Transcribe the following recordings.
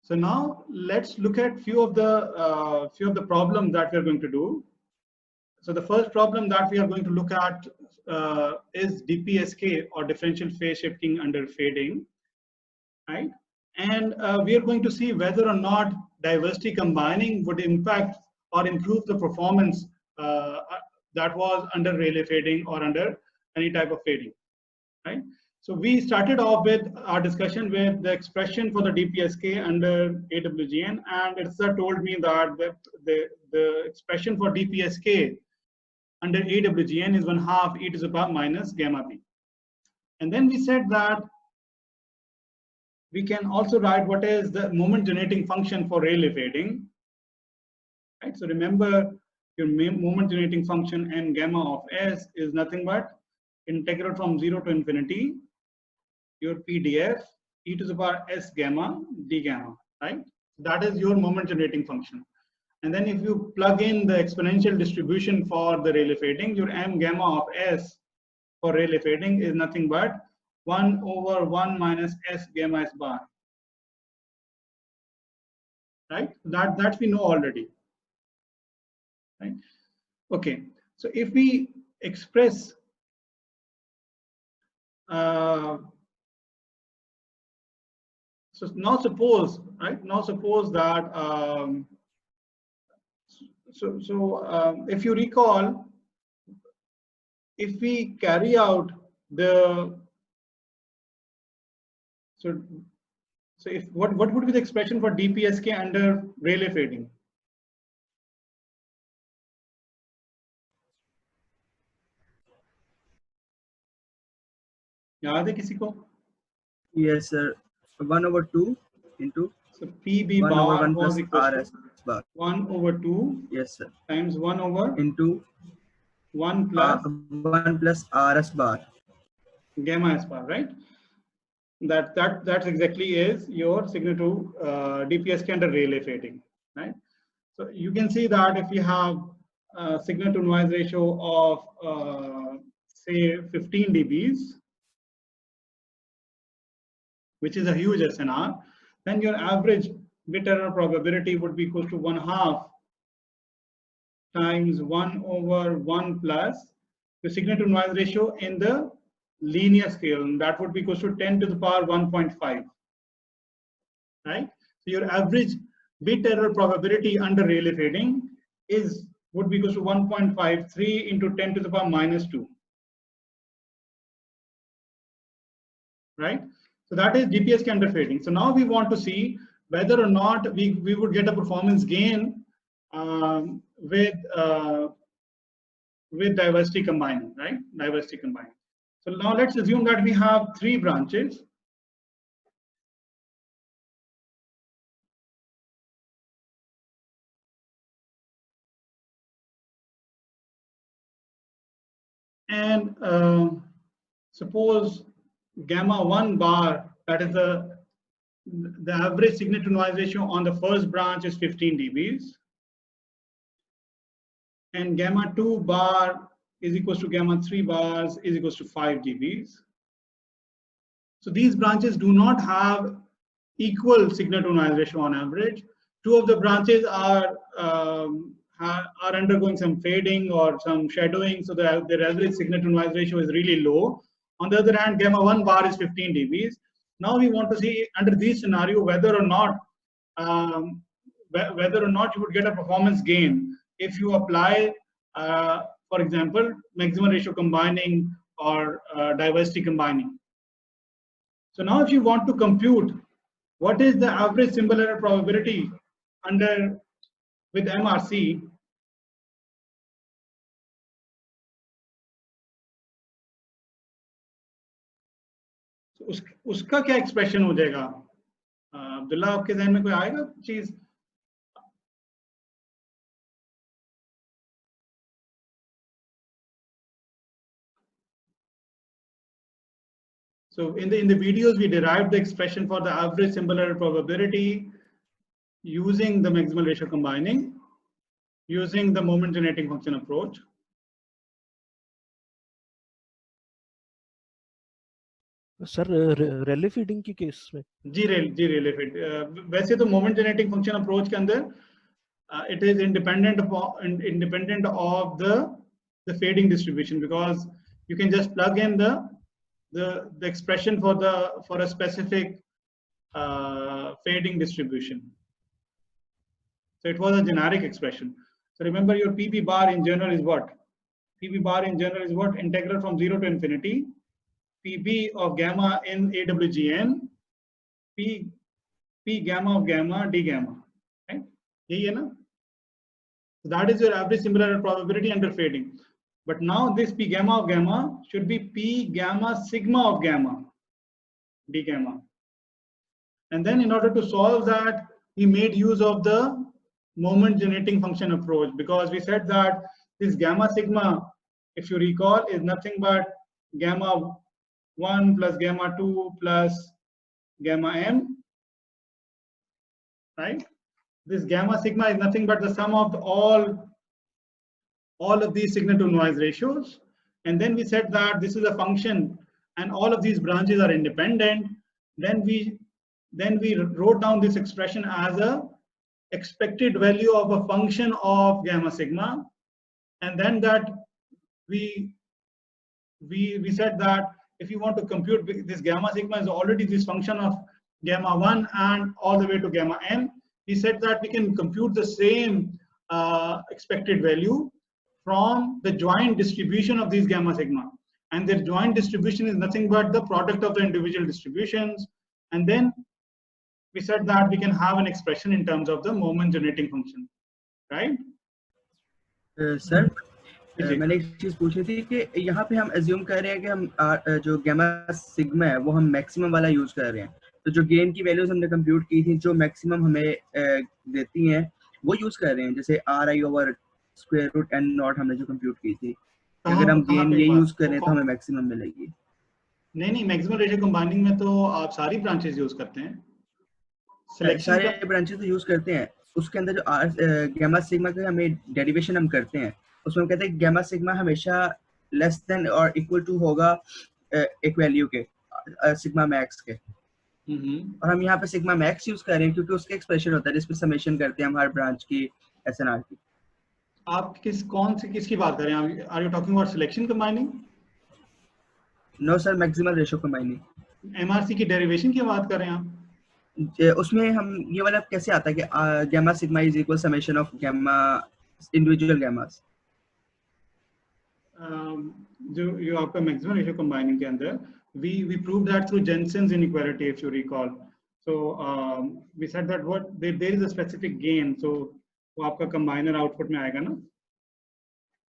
So now let's look at few of the problems that we are going to do. So the first problem that we are going to look at is DPSK, or differential phase shifting under fading, right? And we are going to see whether or not diversity combining would impact or improve the performance that was under Rayleigh fading or under any type of fading, right? So we started off with our discussion with the expression for the DPSK under AWGN, and Irsa told me that the expression for DPSK under AWGN is 1/2 e to the power minus gamma p. And then we said that we can also write what is the moment generating function for Rayleigh fading, right? So remember, your moment generating function n gamma of s is nothing but integral from 0 to infinity your PDF e to the power s gamma d gamma, right? That is your moment generating function. And then if you plug in the exponential distribution for the Rayleigh fading, your m gamma of s for Rayleigh fading is nothing but 1 over 1 minus s gamma s bar, right? That we know already, right? Okay, so if we express so now suppose, right? Now suppose that if you recall, if we carry out the so if what would be the expression for DPSK under Rayleigh fading? याद है किसी को? Yes, sir. 1 over 2 into so PB 1 bar over 1 was plus equal RS bar. 1 over 2. Yes, sir. Times 1 over into 1 plus 1 plus RS bar. Gamma s bar, right? That's exactly is your signal to DPSK under Rayleigh fading, right? So you can see that if you have a signal to noise ratio of say 15 dBs, which is a huge SNR, then your average bit error probability would be equal to 1/2 times 1 over 1 plus the signal to noise ratio in the linear scale, and that would be equal to 10 to the power 1.5, right? So your average bit error probability under Rayleigh fading would be equal to 1.53 into 10 to the power minus 2, right? So that is DPSK under fading. So now we want to see whether or not we would get a performance gain with diversity combining, right? Diversity combining. So now let's assume that we have 3 branches. And suppose gamma 1 bar, that is the average signal to noise ratio on the first branch is 15 dBs. And gamma 2 bar is equals to gamma 3 bars is equals to 5 dBs. So these branches do not have equal signal to noise ratio on average. 2 of the branches are undergoing some fading or some shadowing, so their average signal to noise ratio is really low. On the other hand, gamma 1 bar is 15 dBs. Now we want to see under this scenario whether or not you would get a performance gain if you apply, for example, maximum ratio combining or diversity combining. So now if you want to compute what is the average symbol error probability with MRC, तो उसका क्या expression हो जाएगा? अब्दुल्ला, आपके ज़हन में कोई आएगा चीज? So in the videos, we derived the expression for the average symbol error probability using the maximal ratio combining, using the moment generating function approach. Sir rally feeding की केस में जी रेले फिट वैसे तो मोमेंट जेनरेटिंग फंक्शन अप्रोच के अंदर it is independent of the fading distribution, because you can just plug in the expression for a specific fading distribution. So it was a generic expression. So remember, your PB bar in general is what? PB bar in general is what? Integral from 0 to infinity PB of gamma in AWGN P gamma of gamma D gamma, right? यही है ना? So that is your average simple error probability under fading. But now this P gamma of gamma should be P gamma sigma of gamma, D gamma. And then in order to solve that, we made use of the moment generating function approach, because we said that this gamma sigma, if you recall, is nothing but gamma 1 plus gamma 2 plus gamma m, right? This gamma sigma is nothing but the sum of all of these signal to noise ratios. And then we said that this is a function and all of these branches are independent. Then we wrote down this expression as a expected value of a function of gamma sigma. And then that we said that if you want to compute this gamma sigma is already this function of gamma 1 and all the way to gamma m, we said that we can compute the same expected value from the joint distribution of these gamma sigma, and their joint distribution is nothing but the product of the individual distributions. And then we said that we can have an expression in terms of the moment generating function, right? Sir मैंने एक चीज पूछनी थी कि यहाँ पे हम assume कर रहे हैं कि हम जो गामा सिग्मा है वो हम मैक्सिमम वाला यूज कर रहे हैं, तो जो गेन की वैल्यूज हमने कंप्यूट की थी जो मैक्सिमम हमें देती हैं वो यूज कर रहे हैं, जैसे RI over square root n not हमने जो कंप्यूट की थी, अगर हम गेन ये यूज करें तो हमें मैक्सिमम मिलेगी। नहीं, मैक्सिमम रेशियो कंबाइनिंग में तो आप सारी ब्रांचेस यूज करते हैं, सारे ब्रांचेस तो यूज करते हैं, उसके अंदर जो गामा सिग्मा का हमें डेरिवेशन हम करते हैं उसमें हम कहते हैं गामा सिग्मा हमेशा लेस देन और इक्वल टू होगा एक वैल्यू के सिग्मा मैक्स के, और हम यहाँ पे सिग्मा मैक्स यूज कर रहे हैं क्योंकि उसके एक्सप्रेशन होता है जिसमें समेशन करते हैं हम हर ब्रांच की SNR की। आप किसकी बात कर रहे हैं? Are you talking about selection combining? No sir, maximal ratio combining. MRC की डेरिवेशन की बात कर रहे हैं आप? उसमें हम ये वाला कैसे आता है कि gamma sigma is equal summation of gamma individual gammas, जो आपका मैक्सिमम रेशियो कंबाइनिंग के अंदर we proved that through Jensen's inequality, if you recall. So we said that there is a specific gain, so वो आपका combiner output में आएगा ना।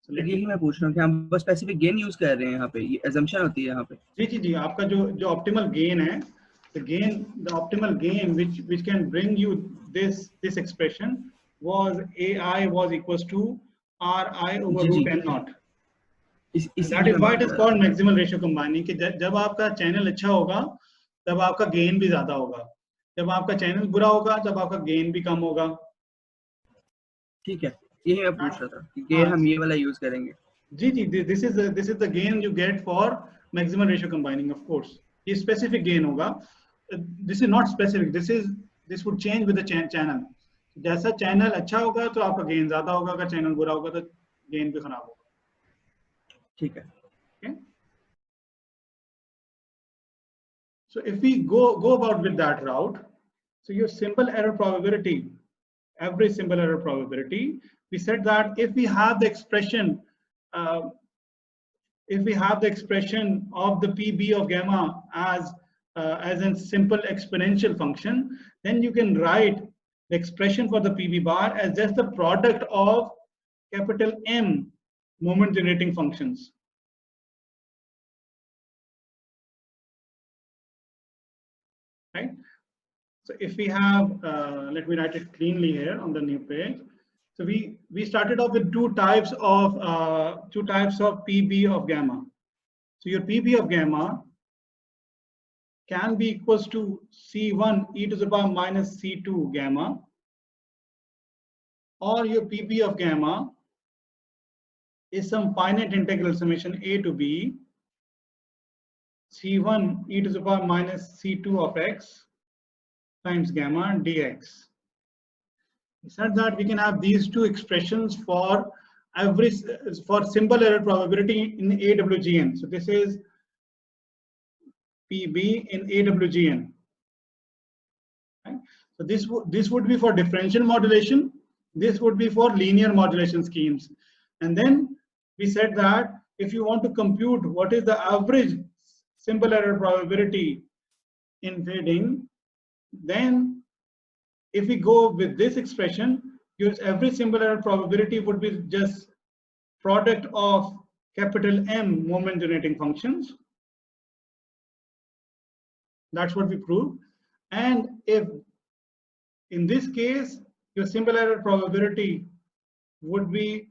यही मैं पूछ रहा हूँ कि हम बस स्पेसिफिक गेन यूज कर रहे हैं यहाँ पे, ये assumption होती है यहाँ पे। जी आपका जो ऑप्टिमल गेन है, the optimal gain which can bring you this expression was AI was equals to RI over root n naught. That is why it is called maximal ratio combining, कि जब आपका चैनल अच्छा होगा तब आपका gain भी ज्यादा होगा, जब आपका चैनल बुरा होगा तब आपका गेन भी कम होगा। ठीक है, यही मैं पूछ रहा था कि गेन हम ये वाला यूज करेंगे। जी this is the gain you get for maximal ratio combining, of course ये specific gain होगा, this is not specific, this would change with the channel, जैसा चैनल अच्छा होगा तो आपका गेन ज्यादा होगा, अगर चैनल बुरा होगा तो गेन भी खराब होगा। ठीक है। Okay. So if we go about with that route, so your simple error probability, average simple error probability, we said that if we have the expression of the PB of gamma as a simple exponential function, then you can write the expression for the PB bar as just the product of capital M moment generating functions. Right? So if we have, let me write it cleanly here on the new page. So we started off with two types of PB of gamma. So your PB of gamma can be equals to C1 e to the power minus C2 gamma, or your PB of gamma is some finite integral summation a to b C1 e to the power minus C2 of x times gamma dx. We said that we can have these two expressions for for simple error probability in AWGN. So this is PB in AWGN. Right? So this would be for differential modulation. This would be for linear modulation schemes. And then we said that if you want to compute what is the average simple error probability in fading, then if we go with this expression, use every simple error probability would be just product of capital M moment generating functions. That's what we proved. And if in this case, your simple error probability would be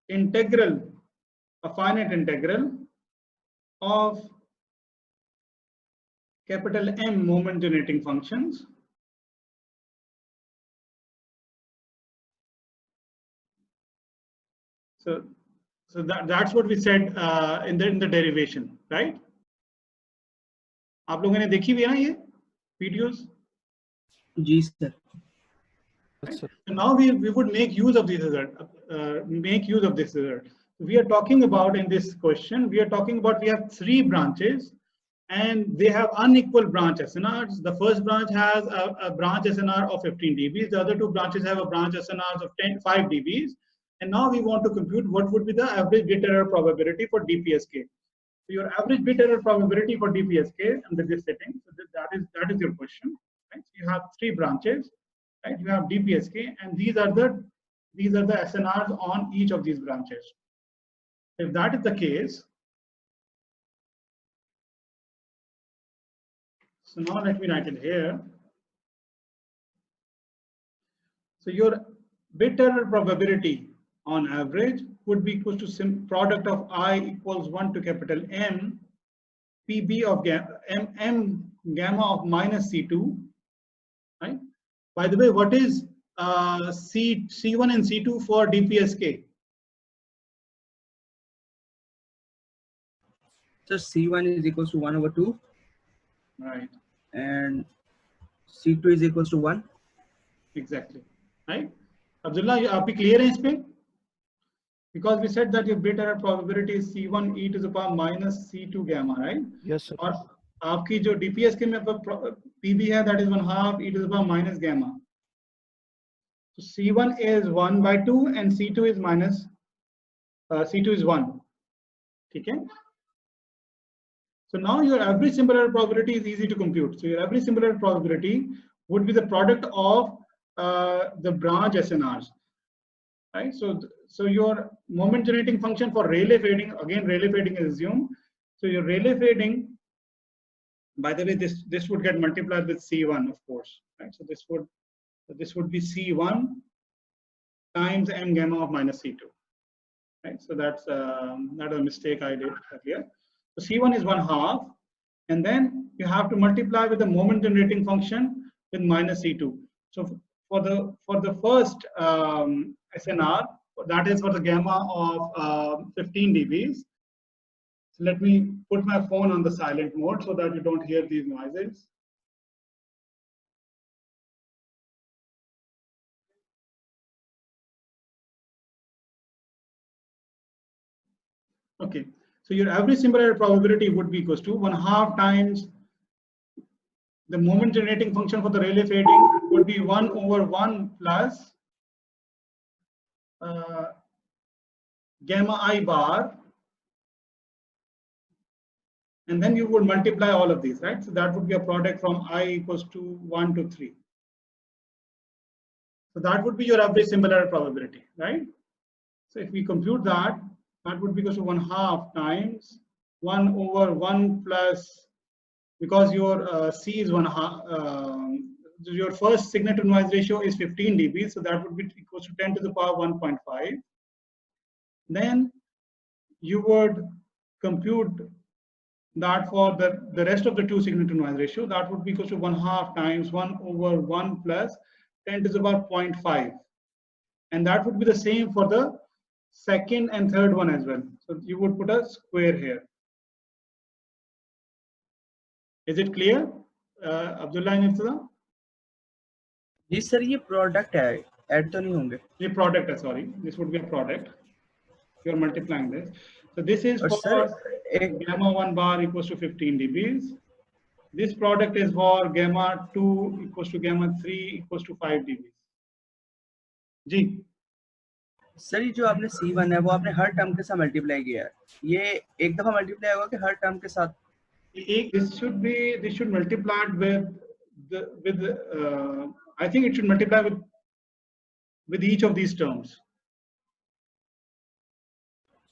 integral, a finite integral of capital M moment generating functions. So that's what we said in the derivation, right? आप लोगों ने देखी भी है ना ये videos? जी sir. So now we would make use of this result. We are talking about in this question. We are talking about we have 3 branches, and they have unequal branch SNRs. The first branch has a branch SNR of 15 dBs. The other 2 branches have a branch SNRs of 5 dBs. And now we want to compute what would be the average bit error probability for DPSK. So your average bit error probability for DPSK under this setting. So that is your question. Right? So you have 3 branches. Right? You have DPSK, and these are the SNRs on each of these branches. If that is the case, so now let me write it here. So your bit error probability on average would be equal to product of I equals 1 to capital M, PB of M gamma of minus C2, right? By the way, what is C1 and C2 for DPSK? So C1 is equals to 1 over 2. Right. And C2 is equals to 1. Exactly. Right. Abdullah, you are clear in this? Because we said that your bit error probability is C1 e to the power minus C2 gamma, right? Yes, sir. और आपकी जो DPSK में PB है, that is 1/2 e to the power minus gamma. So C1 is 1 by 2 and C2 is minus C2 is 1. Okay. So now your average simple error probability is easy to compute. So your average simple error probability would be the product of the branch SNRs. Right. So your moment generating function for Rayleigh fading, again Rayleigh fading is assumed. So your Rayleigh fading, by the way, this would get multiplied with C1, of course. Right. So this would be C1 times M gamma of minus C2. Right. So that's not a mistake I did earlier. So C1 is 1/2, and then you have to multiply with the moment generating function with minus C2. So for the first SNR, that is for the gamma of 15 dBs. So let me put my phone on the silent mode so that you don't hear these noises. Okay, so your average simple error probability would be equals to 1/2 times the moment generating function for the Rayleigh fading would be 1 over 1 plus gamma I bar, and then you would multiply all of these, right? So that would be a product from I equals to 1 to 3. So that would be your average simple error probability, right? So if we compute that, that would be equal to 1/2 times 1 over 1 plus, because your C is 1/2, your first signal to noise ratio is 15 dB, so that would be equal to 10 to the power 1.5. Then you would compute that for the rest of the 2 signal to noise ratio, that would be equal to 1/2 times 1 over 1 plus 10 to the power 0.5. And that would be the same for the second and third one as well. So you would put a square here. Is it clear, Abdullah and Irtada? जी sir ये product है, add तो नहीं होंगे। ये product है, sorry, this would be a product. You are multiplying this. So this is और for sir एक gamma 1 bar equals to 15 dBs. This product is for gamma 2 equals to gamma 3 equals to 5 dBs. जी sir ये जो आपने C1 है वो आपने हर term के साथ मल्टीप्लाई किया है, ये एक दफा मल्टीप्लाई होगा कि हर टर्म के साथ? this should multiply with I think it should multiply with each of these terms.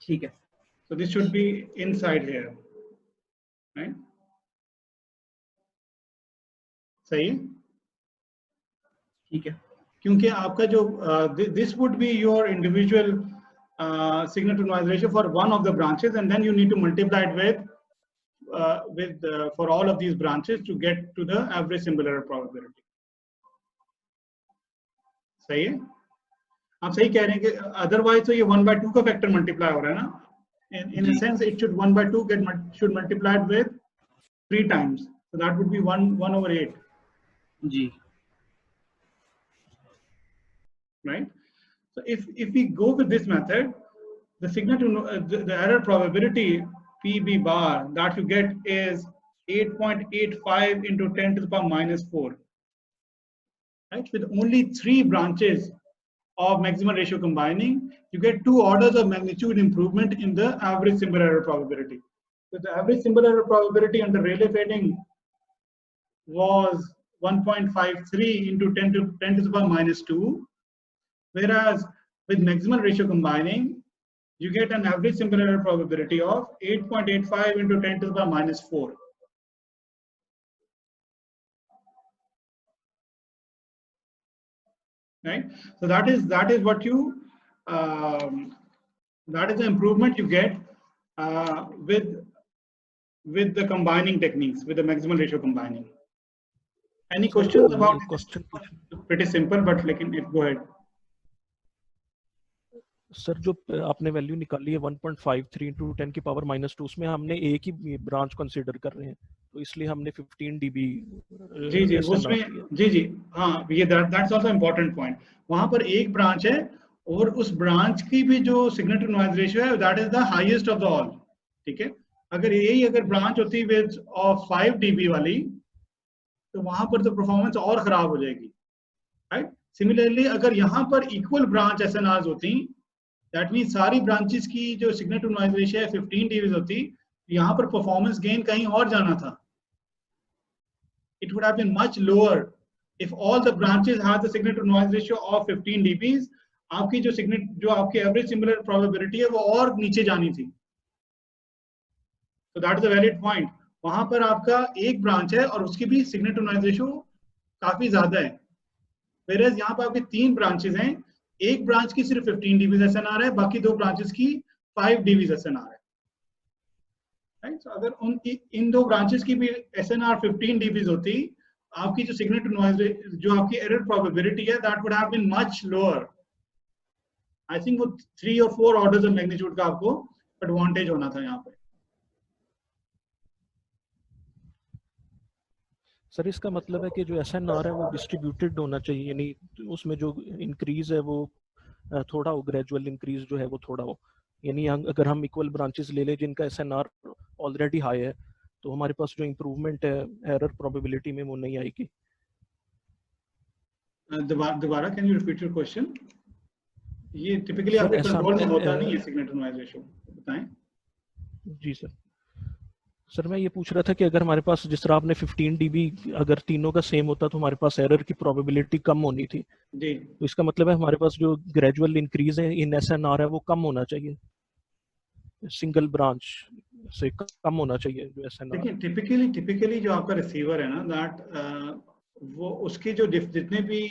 ठीक है। So this should be inside here, right? सही है? ठीक है। क्योंकि आपका जो this would be your individual signal to noise ratio for one of the branches, and then you need to multiply it with for all of these branches to get to the average symbol error probability. सही है? आप सही कह रहे हैं कि otherwise तो ये 1/2 का factor multiply हो रहा है ना? In a sense, it should 1/2 should multiply it with 3 times, so that would be 1/8. जी। Right? So if we go with this method, the signal to the error probability PB bar that you get is 8.85 into 10 to the power minus 4. Right? With only 3 branches of maximal ratio combining, you get 2 orders of magnitude improvement in the average symbol error probability. So the average symbol error probability under Rayleigh fading was 1.53 into 10 to the power minus 2. Whereas with maximal ratio combining, you get an average symbol error probability of 8.85 into 10 to the power minus 4. Right? So that is what you that is the improvement you get with the combining techniques, with the maximal ratio combining. Any questions about it? Question. Pretty simple, but like if go ahead. Sir जो आपने value निकाली है 1.53 into 10 की power -2, उसमें हमने एक ही branch consider कर रहे हैं, तो इसलिए हमने 15 dB जी उसमें जी हाँ, ये दैट्स आल्सो इम्पोर्टेंट पॉइंट। वहां पर एक ब्रांच है और उस ब्रांच की भी जो सिग्नल टू नॉइज रेशियो है that is the highest of the all. ठीक है, अगर ब्रांच होती विद ऑफ 5 dB वाली तो वहां पर तो परफॉर्मेंस और खराब हो जाएगी, राइट? सिमिलरली अगर यहाँ पर इक्वल ब्रांच एसएनआरस होती, दैट मीन सारी ब्रांचेस की जो सिग्नल टू नॉइज रेशियो है 15 dB होती, यहाँ पर परफॉर्मेंस गेन कहीं और जाना था। It would have been much lower if all the branches had the signal to noise ratio of 15 dBs. आपकी जो आपकी एवरेज सिमिलर प्रोबेबिलिटी है वो और नीचे जानी थी। So that is a valid point. वहां पर आपका एक ब्रांच है और उसकी भी सिग्नल टू नॉइज रेशियो काफी ज्यादा है, whereas यहाँ पर आपके 3 ब्रांचेस हैं, एक ब्रांच की सिर्फ 15 dB एसएनआर है, बाकी 2 ब्रांचेस की 5 dB एसएनआर है, राइट? So अगर इन 2 ब्रांचेस की भी एसएनआर 15 dB होती, आपकी जो सिग्नल टू नॉइज जो आपकी एरर प्रोबेबिलिटी है that would have been much lower. I think वो 3 और 4 ऑर्डर्स ऑफ मैग्नीट्यूड का आपको एडवांटेज होना था यहाँ पे। सर इसका मतलब है कि जो एसएनआर है वो डिस्ट्रीब्यूटेड होना चाहिए, यानी उसमें जो इंक्रीज है वो थोड़ा हो, ग्रेजुअल इंक्रीज जो है वो थोड़ा हो, यानी अगर हम इक्वल ब्रांचेस ले लें जिनका एसएनआर ऑलरेडी हाई है तो हमारे पास जो इम्प्रूवमेंट है एरर प्रोबेबिलिटी में वो नहीं आएगी। दोबारा can you repeat your question? ये टिपिकली आपके कंट्रोल में होता नहीं है सिग्नल टू नॉइज रेशियो, बताएं। जी सर मैं ये पूछ रहा था कि अगर हमारे पास जिस तरह आपने 15 dB अगर तीनों का सेम होता तो हमारे पास एरर की प्रोबेबिलिटी कम होनी थी जी, तो इसका मतलब है हमारे पास जो ग्रेजुअल इंक्रीज है इन एसएनआर है वो कम होना चाहिए, सिंगल ब्रांच से कम होना चाहिए जो एसएनआर। देखिए टिपिकली जो आपका रिसीवर है ना दैट वो उसके जो जितने भी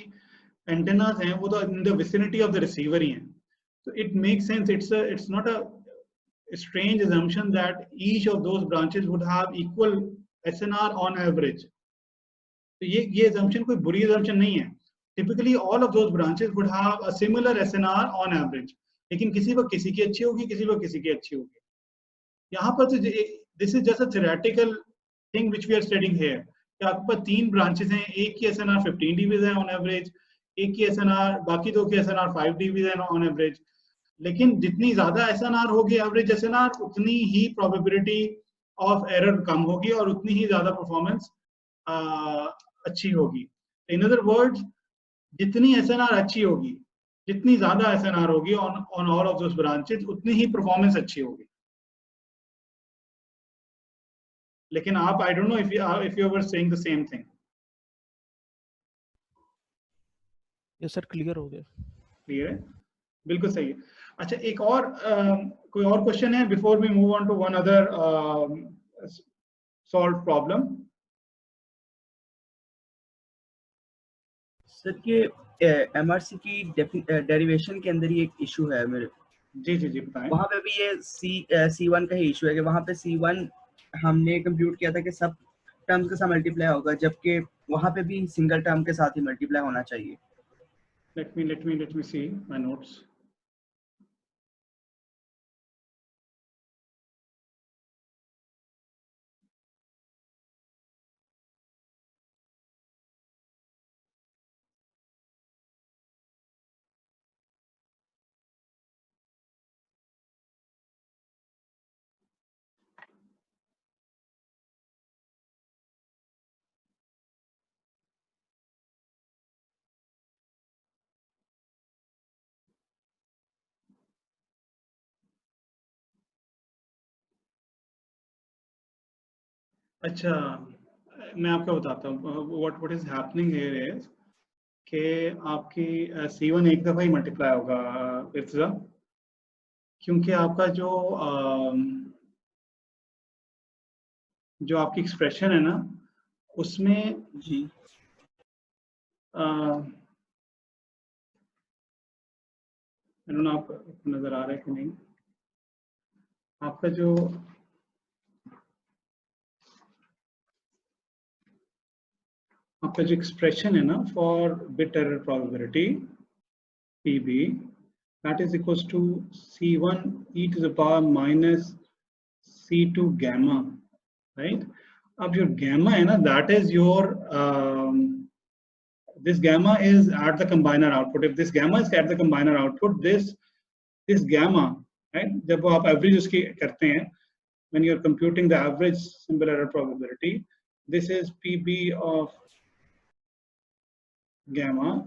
एंटेनास हैं वो तो in the vicinity of the receiver ही हैं, तो it makes sense, it's not a strange assumption that each of those branches would have equal SNR on average. तो ये assumption कोई बुरी assumption नहीं है। Typically all of those branches would have a similar SNR on average. लेकिन किसी वक्त किसी की अच्छी होगी, किसी वक्त किसी की अच्छी होगी। यहाँ पर तो this is just a theoretical thing which we are studying here कि आपके पास 3 ब्रांचेस हैं, एक की SNR 15 dBs है ऑन एवरेज, एक की SNR, बाकी 2 की SNR 5 dBs है ऑन एवरेज। लेकिन जितनी ज्यादा SNR होगी, एवरेज SNR, उतनी ही प्रोबेबिलिटी ऑफ एरर कम होगी और उतनी ही ज्यादा परफॉर्मेंस अच्छी होगी। इन अदर वर्ड्स, जितनी SNR अच्छी होगी, जितनी ज्यादा SNR होगी on all of those branches, उतनी ही परफॉर्मेंस अच्छी होगी। लेकिन आप, I don't know if you were saying the same thing. ये सर क्लियर हो गया। क्लियर है, बिल्कुल सही है। अच्छा, एक और कोई और क्वेश्चन है before we move on to one other solve problem? Sir के एमआरसी की डेरिवेशन के अंदर ही एक इशू है मेरे। जी जी जी बताएं। वहाँ पे भी ये C1 का ही इशू है कि वहाँ पे C1 हमने कंप्यूट किया था कि सब टर्म्स के साथ मल्टीप्लाई होगा, जबकि वहाँ पे भी सिंगल टर्म के साथ ही मल्टीप्लाई होना चाहिए। Let me see my notes. अच्छा, मैं आपको बताता हूँ what is happening here is कि आपकी C1 एक दफा ही मल्टीप्लाई होगा इर्तिजा, क्योंकि आपका जो आपकी एक्सप्रेशन है ना, उसमें जी आपको नजर आ रहा है कि नहीं, आपका जो एक्सप्रेशन है ना for bit error probability PB, that is equals to C1 e to the power minus C2 gamma, right? अब your gamma है ना, that is your this gamma is at the combiner output. If this gamma is at the combiner output, this gamma, right? जब आप average उसकी करते हैं, when you are computing the average simple error probability, this is PB of gamma,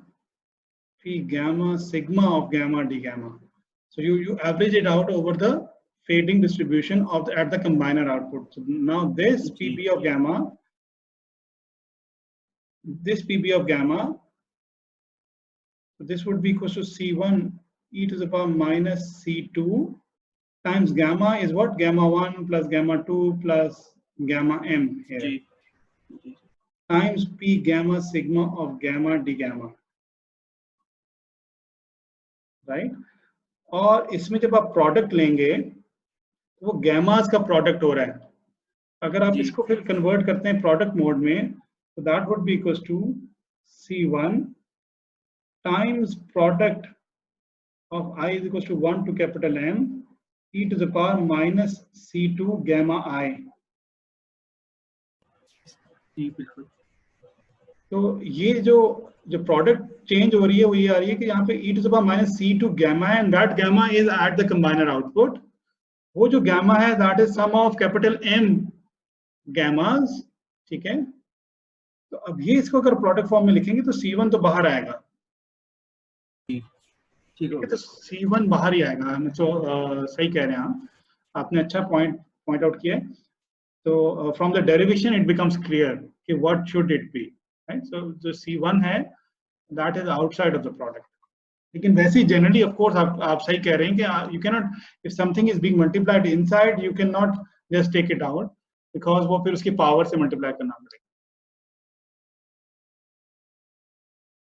P gamma sigma of gamma d gamma. So you average it out over the fading distribution of at the combiner output. So now this PB of gamma, this would be equal to C1 e to the power minus C2 times gamma is what? Gamma 1 plus gamma 2 plus gamma m here. जी Times P gamma sigma of gamma d gamma. Right और इसमें जब आप product लेंगे तो वो गैमास का product हो रहा है। अगर आप इसको फिर कन्वर्ट करते हैं प्रोडक्ट मोड में, तो that would be equals to C1 times product of I is equals to 1 to capital M e to the power minus C2 gamma I। जी बिल्कुल। तो ये जो प्रोडक्ट चेंज हो रही है वो ये आ रही है कि यहाँ पे e to the power minus C2 gamma है, and that gamma is at the combiner output। वो जो gamma है that is sum of capital M gammas, ठीक है। तो अब ये इसको अगर प्रोडक्ट फॉर्म में लिखेंगे तो C1 तो बाहर आएगा, ठीक है, तो C1 बाहर ही आएगा। तो सही कह रहे हैं आप, आपने अच्छा पॉइंट आउट किया। तो from the derivation it becomes clear कि what should it be, right. So जो C1 है that is outside of the product. लेकिन वैसे ही जनरली ऑफ कोर्स आप सही कह रहे हैं कि you can not, if something is being multiplied inside you can not just take it out, because वो फिर उसकी पावर से मल्टीप्लाई करना पड़ेगा।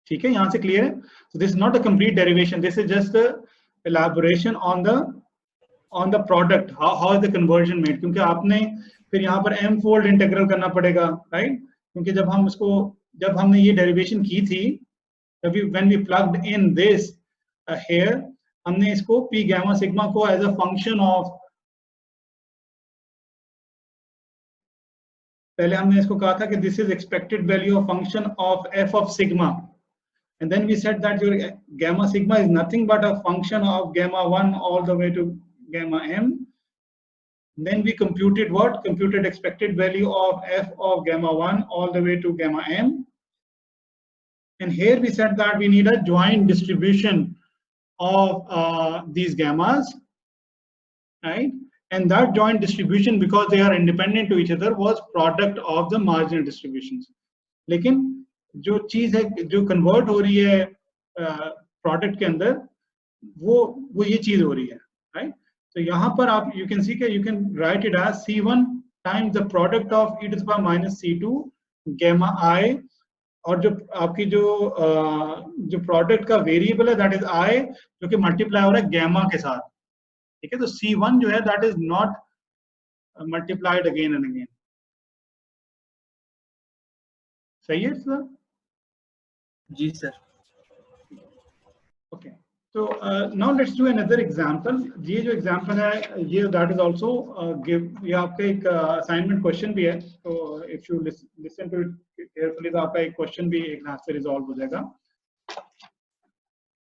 ठीक है, यहां से क्लियर है। So this is not a complete derivation, this is just elaboration on the product, how is the conversion made, क्योंकि आपने फिर यहाँ पर m फोल्ड इंटीग्रल करना पड़ेगा, राइट। क्योंकि जब हमने ये डेरिवेशन की थी, when we plugged in this here, हमने इसको p gamma sigma को as a function of पहले हमने इसको कहा था कि this is expected value of function of f of sigma, and then we said that your gamma sigma is nothing but a function of gamma 1 all the way to gamma m. Then we computed what? Computed expected value of f of gamma 1 all the way to gamma m. And here we said that we need a joint distribution of these gammas, right? And that joint distribution, because they are independent to each other, was product of the marginal distributions. लेकिन जो चीज है जो convert हो रही है product के अंदर वो ये चीज हो रही है, राइट? तो यहाँ पर आप यू कैन सी के you can write it as C1 times the product of e to the power minus C2 gamma I, और जो आपकी जो प्रोडक्ट का वेरिएबल है दैट इज I, जो कि मल्टीप्लाई हो रहा है गैमा के साथ, ठीक है? तो C1 जो है that is not multiplied again and again. सही है सर? जी sir. Okay, so now let's do another example. ये जो एग्जांपल है ये दैट इज आल्सो गिव, ये आपका एक असाइनमेंट क्वेश्चन भी है, तो if you listen to it carefully तो आपका एक क्वेश्चन भी एक हाथ से रिजॉल्व हो जाएगा.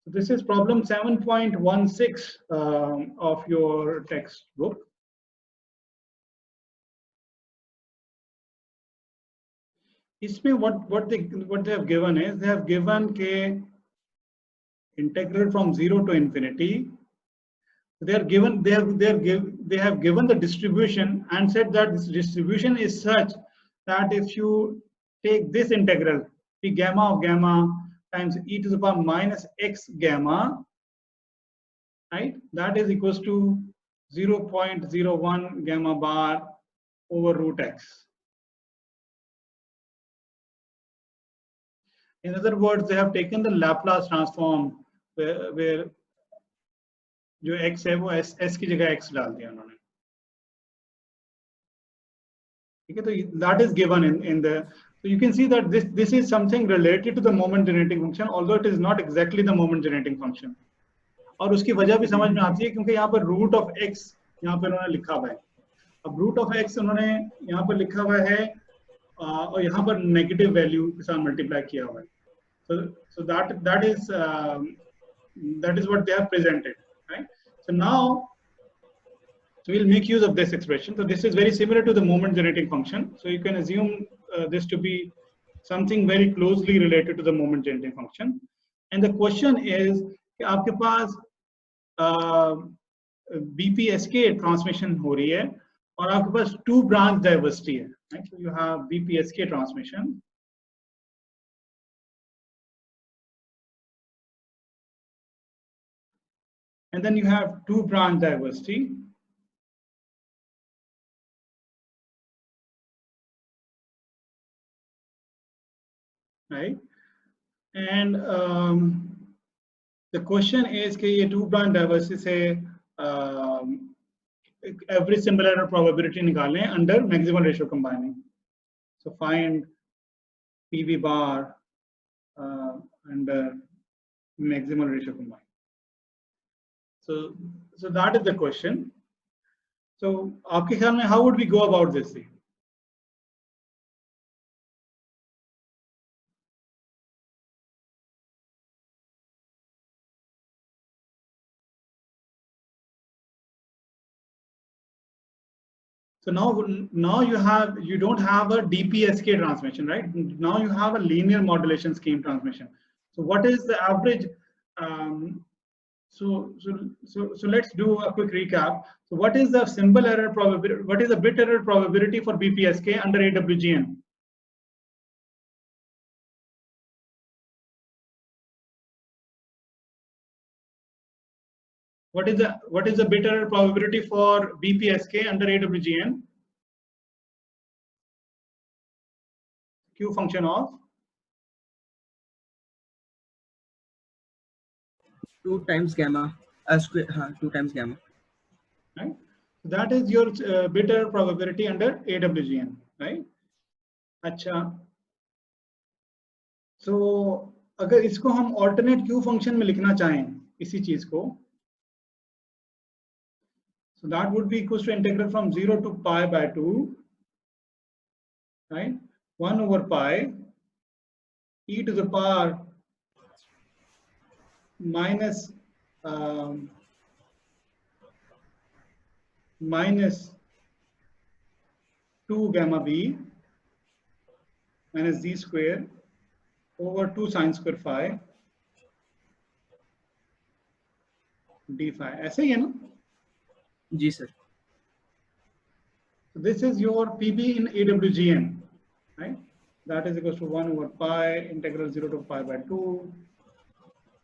This is problem 7.16 of your textbook. इसमें what they have given is they have given के integral from 0 to infinity. They have given the distribution and said that this distribution is such that if you take this integral p gamma of gamma times e to the power minus x gamma, right, that is equals to 0.01 gamma bar over root x. In other words, they have taken the Laplace transform where जो x है वो s की जगह x डाल दिया उन्होंने, ठीक है? तो that is given in the, so you can see that this is something related to the moment generating function, although it is not exactly the moment generating function. और उसकी वजह भी समझ में आती है क्योंकि यहाँ पर root of x यहाँ पर उन्होंने लिखा हुआ है. अब root of x उन्होंने यहाँ पर लिखा हुआ है और यहाँ पर नेगेटिव वैल्यू के साथ मल्टीप्लाई किया हुआ है. So that is what they have presented, right? So now we'll make use of this expression. So this is very similar to the moment generating function. So you can assume this to be something very closely related to the moment generating function. And the question is कि आपके पास BPSK transmission हो रही है और आपके पास 2 branch diversity है, right? So you have BPSK transmission. And then you have 2 branch diversity. Right? And the question is कि ये 2 branch diversity से every symbol error probability निकालें under maximal ratio combining. So find PV bar under maximal ratio combining. So that is the question. So आपके ख्याल में how would we go about this thing? So now you don't have a DPSK transmission, right? Now you have a linear modulation scheme transmission. So what is the average? So let's do a quick recap. So what is the symbol error probability? What is the bit error probability for BPSK under AWGN? What is the bit error probability for BPSK under AWGN? Q function of 2 times gamma square, 2 times gamma. Right. So that is your bit error probability under AWGN, right? अच्छा. So अगर इसको हम alternate Q function में लिखना चाहें इसी चीज को, so that would be equals to integral from 0 to pi by 2 right? 1 over pi e to the power minus minus 2 gamma b minus z square over 2 sine square phi d phi. ऐसे ही है ना? जी sir. So this is your PB in AWGN, right? That is equals to 1 over pi integral 0 to pi by 2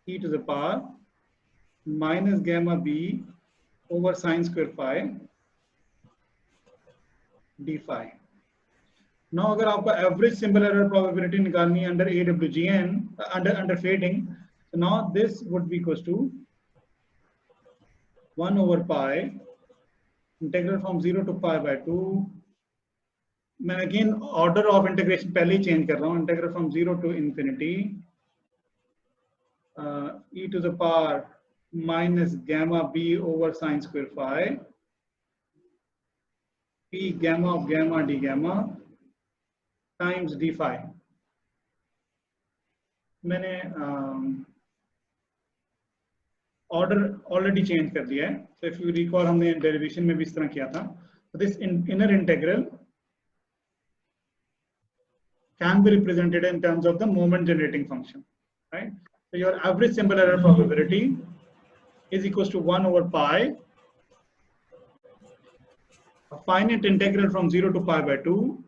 e to the power minus gamma b over sine square phi d phi. Now अगर आपको average simple error probability निकालनी है under AWGN, under fading, so now this would be equals to 1 over pi integral from 0 to pi by 2. मैं again order of integration पहले ही change कर रहा हूँ. Integral from 0 to infinity e to the power minus gamma b over sine square phi p gamma of gamma d gamma times d phi. मैंने order already change कर दिया है. So if you recall हमने derivation में भी इस तरह किया था. So this inner integral can be represented in terms of the moment generating function, right? So your average simple error probability is equals to 1 over pi, a finite integral from 0 to pi by 2,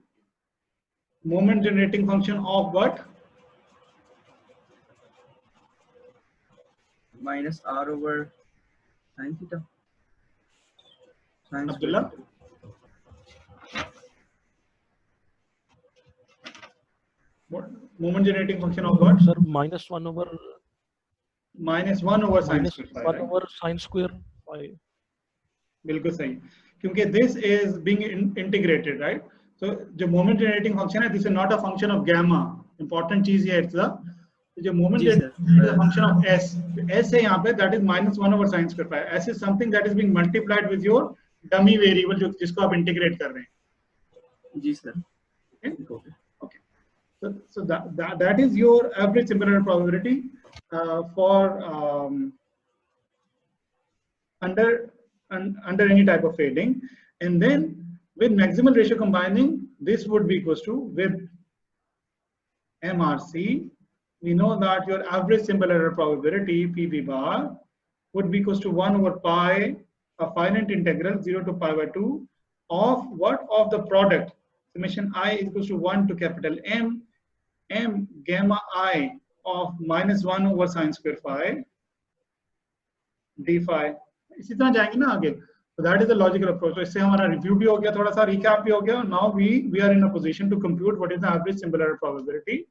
moment generating function of what? Minus r over sine theta. Sine Abdullah? What? Moment generating function of what? Sir, minus 1 over sine minus square phi. 1 Right? over sine square phi. बिल्कुल सही, क्योंकि this is being integrated, right? So जो moment generating function है, this is not a function of gamma. Important चीज ये है, जो moment generating is a function of s. S है यहाँ पे, that is minus 1 over sine square phi. S is something that is being multiplied with your dummy variable जो जिसको आप integrate कर रहे हैं. जी sir. Okay. Okay. So that is your average simple error probability for under any type of fading, and then with maximal ratio combining, this would be equals to with MRC. We know that your average simple error probability PB bar would be equals to 1 over pi, a finite integral 0 to pi by 2 of what? Of the product summation I is equals to 1 to capital M gamma I of minus 1 over sine square phi d phi. इसी तरह जाएंगे ना आगे. So that is the logical approach. तो इससे हमारा review भी हो गया, थोड़ा सा recap भी हो गया. Now we are in a position to compute what is the average simple error probability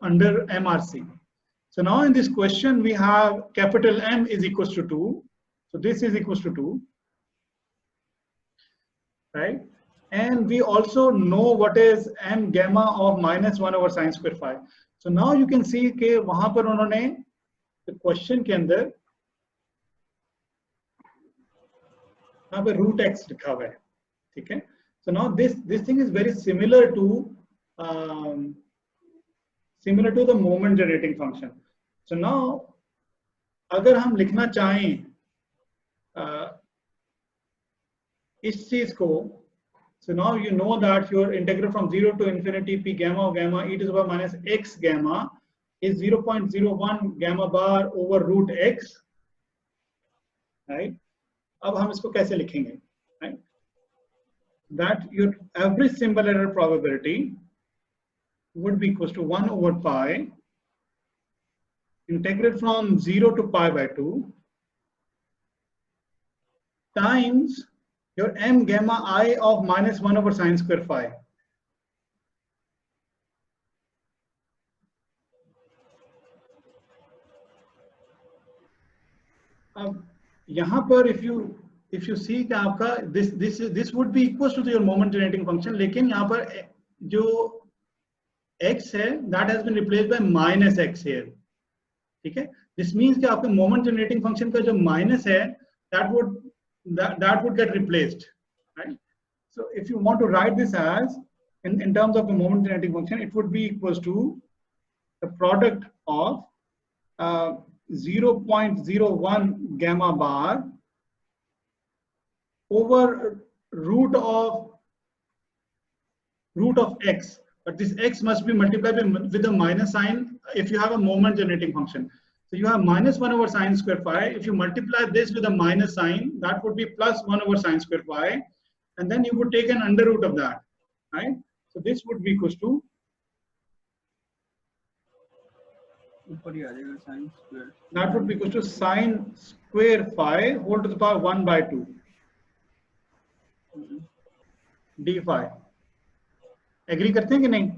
under MRC. So now in this question we have capital M is equals to 2. So this is equals to 2, right? And we also know what is M gamma of minus 1 over sine square phi. So now you can see कि वहां पर उन्होंने the question के अंदर यहाँ पे root x लिखा हुआ है, ठीक है? So now this thing is very similar to the moment generating function. So now अगर हम लिखना चाहें इस चीज को, so now you know that your integral from 0 to infinity p gamma of gamma e to the power minus x gamma is 0.01 gamma bar over root x, right? अब हम इसको कैसे लिखेंगे, right? That your average simple error probability would be equals to 1 over pi integral from 0 to pi by 2 times your m gamma I of minus 1 over sine square phi. अब यहाँ पर if you see कि आपका this would be equals to your moment generating function, लेकिन यहाँ पर जो x है that has been replaced by minus x here, ठीक है? This means कि आपके moment generating function का जो minus है that would get replaced, right? So if you want to write this as in terms of the moment generating function, it would be equals to the product of 0.01 gamma bar over root of x, but this x must be multiplied with a minus sign if you have a moment generating function. So you have -1 over sine square phi. If you multiply this with a minus sign, that would be +1 over sine square phi, and then you would take an under root of that, right? So this would be equals to that would be equals to sine square phi whole to the power 1/2 d phi. Agree करते हैं कि नहीं?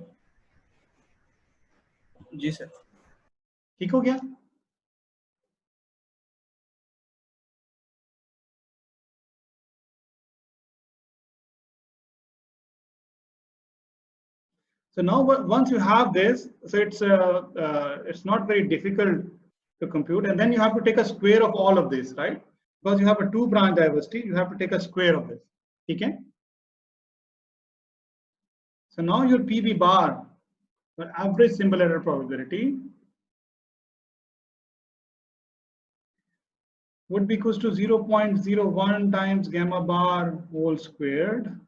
जी sir. ठीक हो गया? So now once you have this, so it's not very difficult to compute, and then you have to take a square of all of this, right? Because you have a 2-branch diversity, you have to take a square of this. Okay? So now your PB bar, the average symbol error probability, would be equals to 0.01 times gamma bar whole squared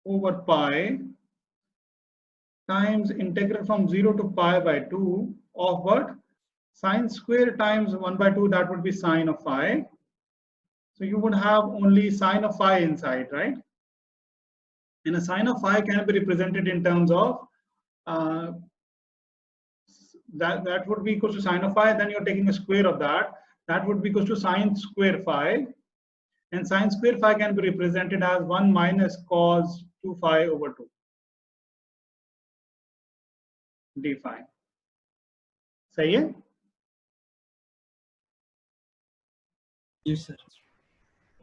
over pi times integral from 0 to pi/2 of what? Sine square times 1/2, that would be sine of phi. So you would have only sine of phi inside, right? And a sine of phi can be represented in terms of that would be equal to sine of phi, then you're taking a square of that. That would be equal to sine square phi. And sine square phi can be represented as 1 minus cos 2 phi over 2 d phi. सही है? Yes, sir.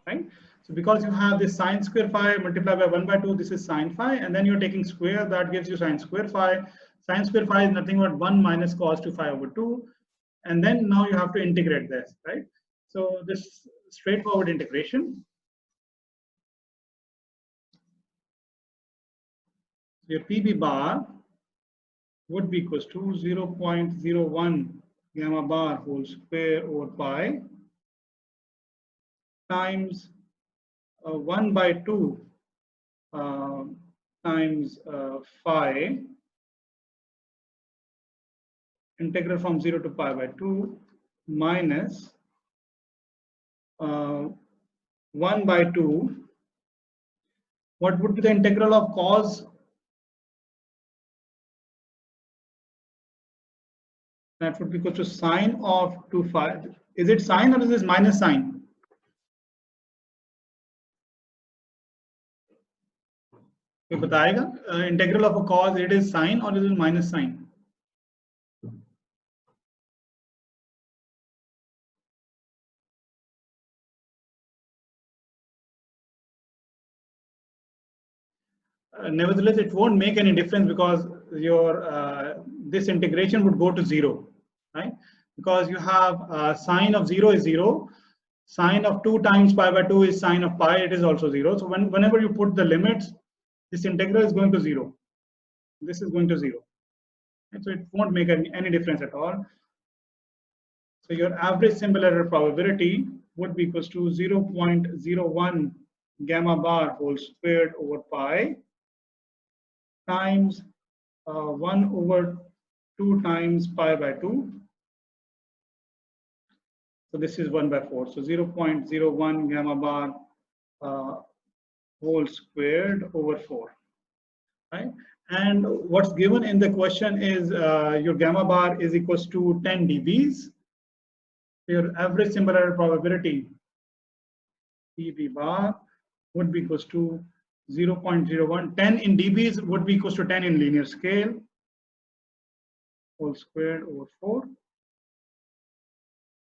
Right? So because you have this sine square phi multiplied by 1/2, this is sine phi, and then you're taking square, that gives you sine square phi. Sine square phi is nothing but 1 minus cos 2 phi over 2. And then now you have to integrate this, right? So this straightforward integration. Your PB bar would be equals to 0.01 gamma bar whole square over pi times 1/2 times phi integral from 0 to pi/2 minus 1/2. What would be the integral of cos? That would be equal to sine of 2 phi. Is it sine or is this minus sine? कोई बताएगा? Integral of a cos, it is sine or is it minus sine? Nevertheless, it won't make any difference because your this integration would go to 0, right? Because you have sine of 0 is 0, sine of 2 times pi/2 is sine of pi, it is also 0. So whenever you put the limits, this integral is going to 0. This is going to 0. And so it won't make any difference at all. So your average symbol error probability would be equals to 0.01 gamma bar whole squared over pi times 1 over 2 times pi/2. So this is 1/4. So 0.01 gamma bar whole squared over 4. Right? And what's given in the question is your gamma bar is equals to 10 dBs. Your average symbol error probability PB bar would be equals to 0.01. 10 in dBs would be equals to 10 in linear scale whole squared over 4.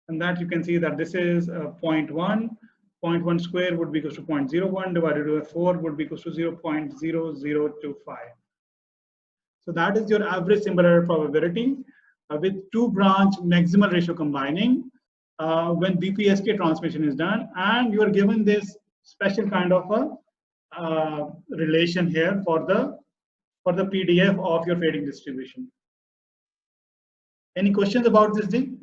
And that you can see that this is 0.1. 0.1 square would be equals to 0.01 divided by 4 would be equals to 0.0025. So that is your average symbol error probability with 2-branch maximal ratio combining when BPSK transmission is done, and you are given this special kind of a relation here for the PDF of your fading distribution. Any questions about this thing?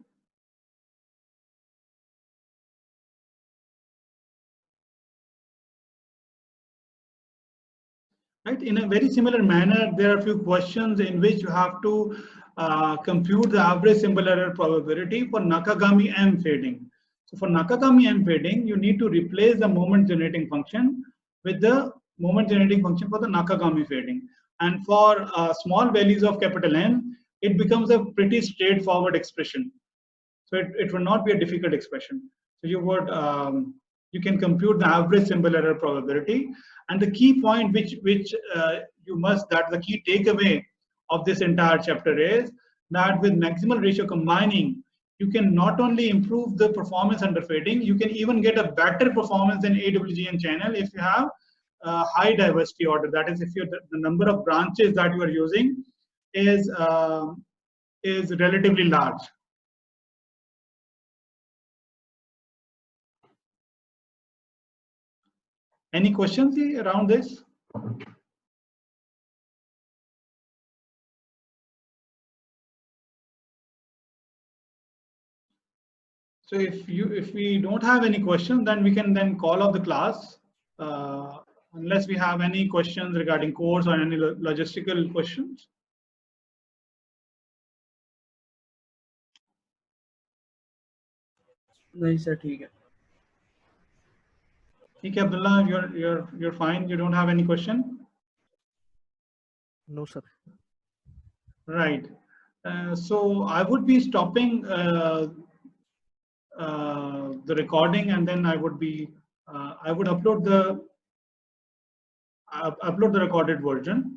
Right. In a very similar manner, there are a few questions in which you have to compute the average symbol error probability for Nakagami M fading. So for Nakagami M fading, you need to replace the moment generating function with the moment generating function for the Nakagami fading. And for small values of capital N, it becomes a pretty straightforward expression. So it will not be a difficult expression. So you would you can compute the average symbol error probability. And the key point which you must, that the key takeaway of this entire chapter is that with maximal ratio combining, you can not only improve the performance under fading, you can even get a better performance in AWGN channel if you have high diversity order. That is, if the number of branches that you are using is relatively large. Any questions around this? So if we don't have any questions, then we can then call off the class, unless we have any questions regarding course or any logistical questions. नहीं sir ठीक है. Okay, Abdullah, you're fine. You don't have any question? No, sir. Right. So I would be stopping the recording, and then I would upload the recorded version.